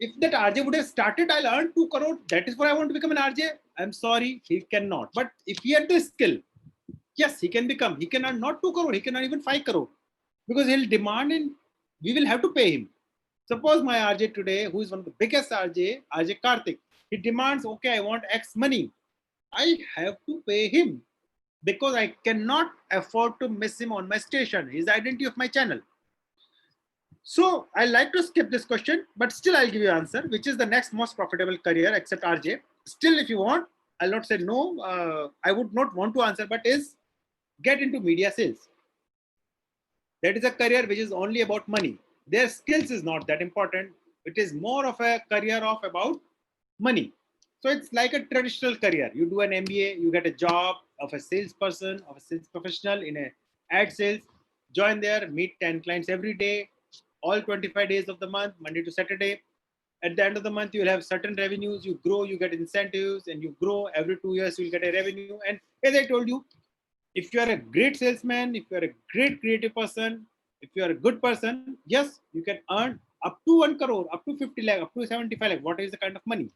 if that RJ would have started, I'll earn 2 crore. That is why I want to become an RJ. I'm sorry, he cannot. But if he had the skill, yes, he can become. He can earn not 2 crore, he can earn even 5 crore. Because he'll demand and we will have to pay him. Suppose my RJ today, who is one of the biggest RJ Karthik, he demands, okay, I want X money. I have to pay him because I cannot afford to miss him on my station. He's the identity of my channel. So I like to skip this question, but still I'll give you an answer, which is the next most profitable career except RJ. Still, if you want, I'll not say no. I would not want to answer, but is get into media sales. That is a career which is only about money. Their skills is not that important. It is more of a career of about money. So it's like a traditional career. You do an MBA, you get a job of a salesperson, of a sales professional in a ad sales. Join there, meet 10 clients every day, all 25 days of the month, Monday to Saturday. At the end of the month, you'll have certain revenues. You grow, you get incentives, and you grow. Every 2 years, you'll get a revenue. And as I told you, if you are a great salesman, if you are a great creative person, if you are a good person, yes, you can earn up to 1 crore, up to 50 lakh, up to 75 lakh. What is the kind of money?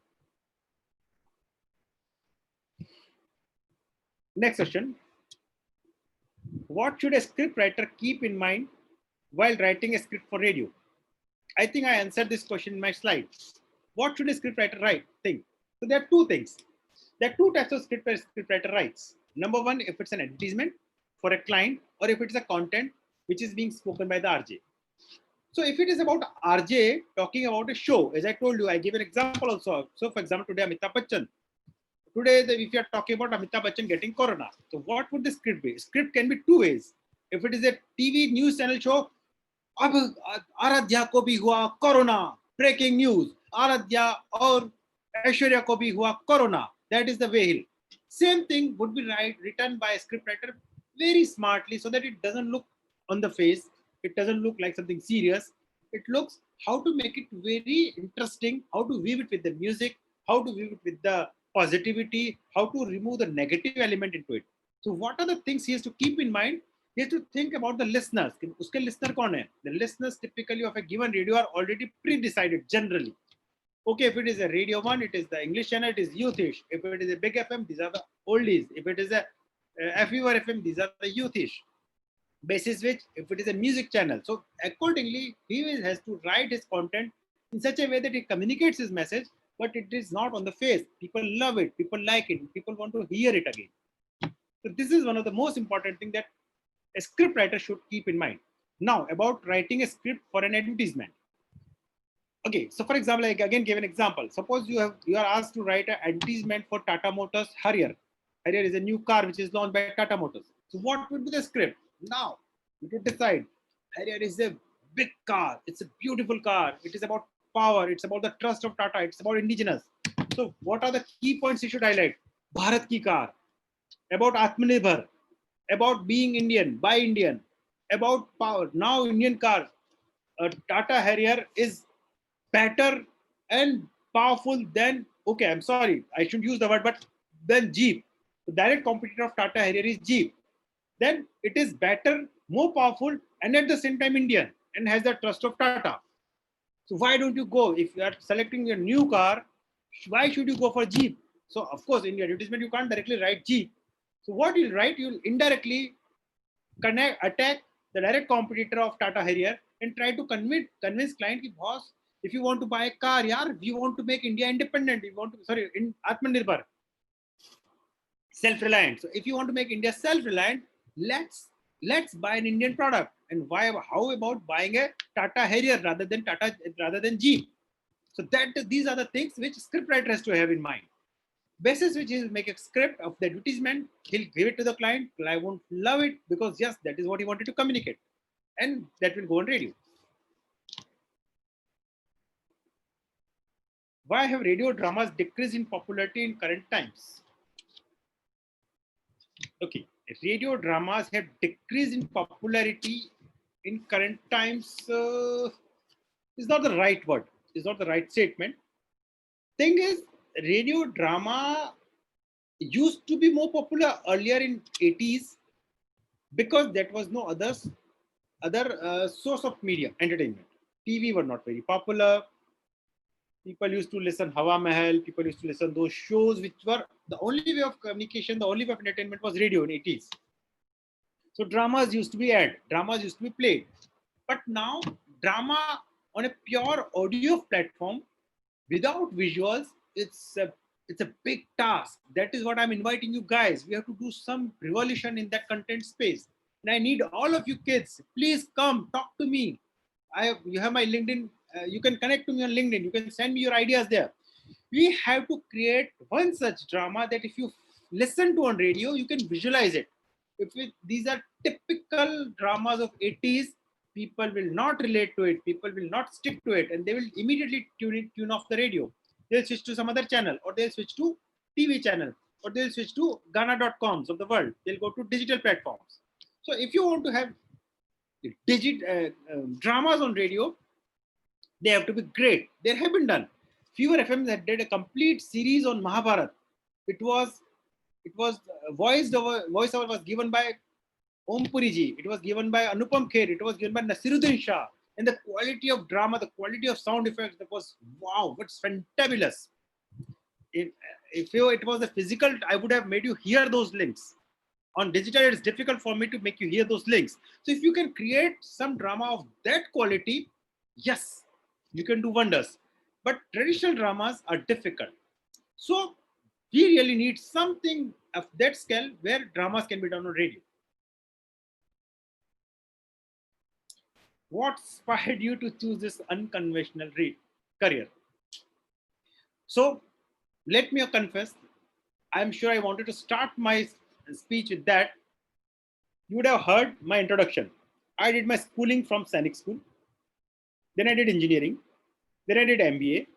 Next question. What should a script writer keep in mind while writing a script for radio? I think I answered this question in my slide. What should a script writer write? Think. So there are two things. There are two types of script a script writer writes. Number one, if it's an advertisement for a client, or if it's a content which is being spoken by the RJ. So if it is about RJ talking about a show, as I told you, I gave an example also. So for example, today Amitabh Bachchan. Today, if you are talking about Amitabh Bachchan getting corona, so what would the script be? Script can be two ways. If it is a TV news channel show, अब आराध्या को भी हुआ corona, breaking news, Aaradhya और ऐश्वर्या को भी हुआ corona. That is the way he'll. Same thing would be written by a scriptwriter very smartly so that it doesn't look on the face, it doesn't look like something serious. It looks how to make it very interesting, how to weave it with the music, how to weave it with the positivity, how to remove the negative element into it. So what are the things he has to keep in mind? He has to think about the listeners. Uske listener kaun hai? The listeners typically of a given radio are already pre-decided generally. Okay, if it is a Radio 1, it is the English channel, it is youthish. If it is a big FM, these are the oldies. If it is a FE or FM, these are the youthish. Basis which, if it is a music channel. So accordingly, he has to write his content in such a way that he communicates his message, but it is not on the face. People love it, people like it, people want to hear it again. So this is one of the most important things that a script writer should keep in mind. Now, about writing a script for an advertisement. Okay, so for example, I again give an example. Suppose you are asked to write an advertisement for Tata Motors Harrier. Harrier is a new car which is launched by Tata Motors. So what would be the script? Now, you could decide. Harrier is a big car. It's a beautiful car. It is about power. It's about the trust of Tata. It's about indigenous. So what are the key points you should highlight? Bharat ki car. About Atmanirbhar. About being Indian, by Indian. About power. Now Indian car. Tata Harrier is better and powerful than, okay, I'm sorry, I shouldn't use the word, but then Jeep. The direct competitor of Tata Harrier is Jeep. Then it is better, more powerful, and at the same time Indian, and has the trust of Tata. So why don't you go, if you are selecting your new car, why should you go for Jeep? So of course, in your advertisement, you can't directly write Jeep. So what you'll write, you'll indirectly attack the direct competitor of Tata Harrier and try to convince client, boss, if you want to buy a car, yaar, we want to make India independent. We want to, in Atmanirbhar, self-reliant. So if you want to make India self-reliant, let's buy an Indian product. And why? How about buying a Tata Harrier rather than Jeep? So these are the things which scriptwriter has to have in mind. Basis which is make a script of the advertisement, he'll give it to the client. Client won't love it because yes, that is what he wanted to communicate, and that will go on radio. Why have radio dramas decreased in popularity in current times? Okay, radio dramas have decreased in popularity in current times. Is not the right word. Is not the right statement. Thing is, radio drama used to be more popular earlier in 80s because that was no other source of media entertainment. TV were not very popular. People used to listen Hawa Mahal. People used to listen those shows which were the only way of communication, the only way of entertainment was radio in 80s. So dramas used to be aired, dramas used to be played. But now drama on a pure audio platform without visuals, it's a big task. That is what I'm inviting you guys. We have to do some revolution in that content space. And I need all of you kids. Please come talk to me. You have my LinkedIn. You can connect to me on LinkedIn. You can send me your ideas there. We have to create one such drama that if you listen to on radio, you can visualize it. These are typical dramas of 80s, people will not relate to it, people will not stick to it, and they will immediately tune off the radio. They'll switch to some other channel, or they'll switch to TV channel, or they'll switch to Ghana.coms of the world. They'll go to digital platforms. So if you want to have dramas on radio, they have to be great. They have been done. Fever FM that did a complete series on Mahabharat. It was voiceover was given by Om Puri ji. It was given by Anupam Kher. It was given by Nasiruddin Shah. And the quality of drama, the quality of sound effects, that was wow, what's fantabulous. If it was a physical, I would have made you hear those links. On digital, it's difficult for me to make you hear those links. So if you can create some drama of that quality, yes, you can do wonders. But traditional dramas are difficult. So we really need something of that scale where dramas can be done on radio. What inspired you to choose this unconventional career? So let me confess, I'm sure I wanted to start my speech with that. You would have heard my introduction. I did my schooling from Sainik School. Then I did engineering. Then I did MBA.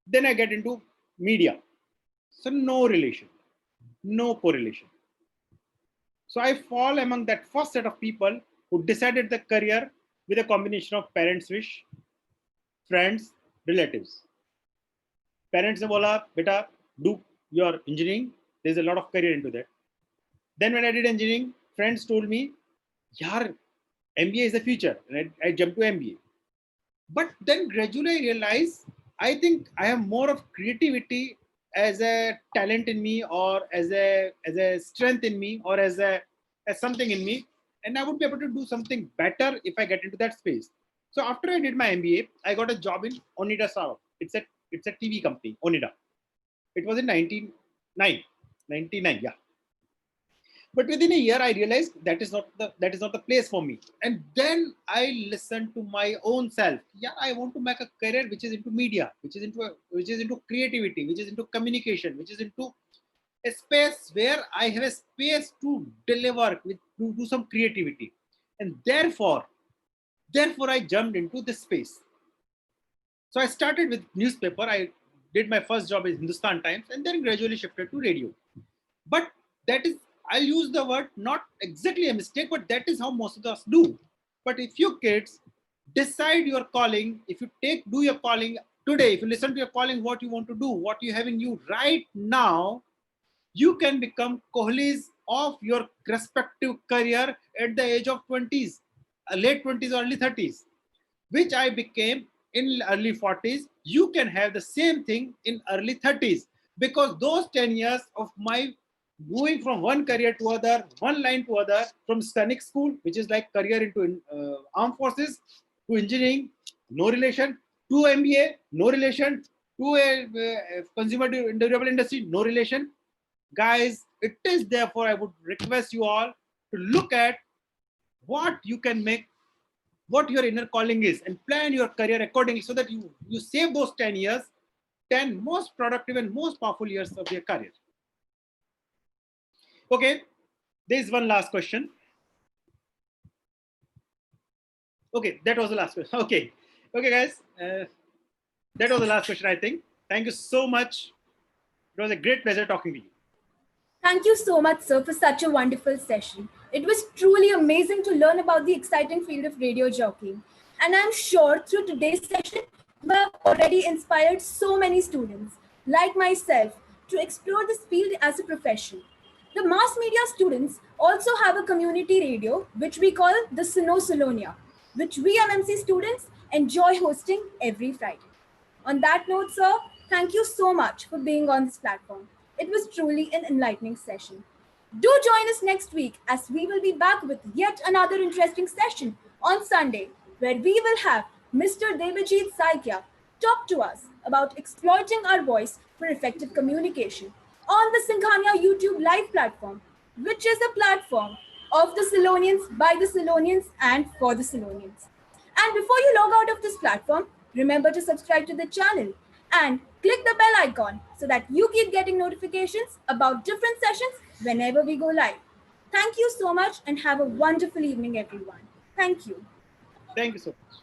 Then I get into media. So no relation, no correlation. So I fall among that first set of people who decided the career with a combination of parents' wish, friends, relatives. Parents ne bola, beta, do your engineering. There's a lot of career into that. Then when I did engineering, friends told me, yaar, MBA is the future. And I jumped to MBA. But then gradually I realized, I think I have more of creativity as a talent in me, or as a strength in me, or as something in me, and I would be able to do something better if I get into that space. So after I did my MBA, I got a job in Onida South. It's a TV company, Onida. It was in 99, yeah. But within a year, I realized that is not the place for me. And then I listened to my own self. Yeah, I want to make a career which is into media, which is into creativity, which is into communication, which is into a space where I have a space to deliver, to do some creativity. And therefore I jumped into this space. So I started with newspaper. I did my first job in Hindustan Times, and then gradually shifted to radio. But that is, I'll use the word, not exactly a mistake, but that is how most of us do. But if you kids decide your calling, if you do your calling today, if you listen to your calling, what you want to do, what you have in you right now, you can become Kohlis of your respective career at the age of 20s, late 20s or early 30s, which I became in early 40s. You can have the same thing in early 30s, because those 10 years of my moving from one career to other, one line to other, from Sainik School, which is like career into armed forces, to engineering, no relation, to MBA, no relation, to a consumer durable industry, no relation. Guys, it is therefore I would request you all to look at what you can make, what your inner calling is, and plan your career accordingly, so that you save those 10 years, 10 most productive and most powerful years of your career. Okay, there is one last question. Okay, that was the last question. Okay, guys, that was the last question, I think. Thank you so much. It was a great pleasure talking to you. Thank you so much, sir, for such a wonderful session. It was truly amazing to learn about the exciting field of radio jockeying. And I'm sure through today's session, you have already inspired so many students, like myself, to explore this field as a profession. The mass media students also have a community radio, which we call the Solonia, which we MMC students enjoy hosting every Friday. On that note, sir, thank you so much for being on this platform. It was truly an enlightening session. Do join us next week as we will be back with yet another interesting session on Sunday, where we will have Mr. Devajit Saikia talk to us about exploiting our voice for effective communication on the Singhania YouTube live platform, which is a platform of the Salonians, by the Salonians, and for the Salonians. And before you log out of this platform, remember to subscribe to the channel and click the bell icon so that you keep getting notifications about different sessions whenever we go live. Thank you so much and have a wonderful evening, everyone. Thank you. Thank you so much.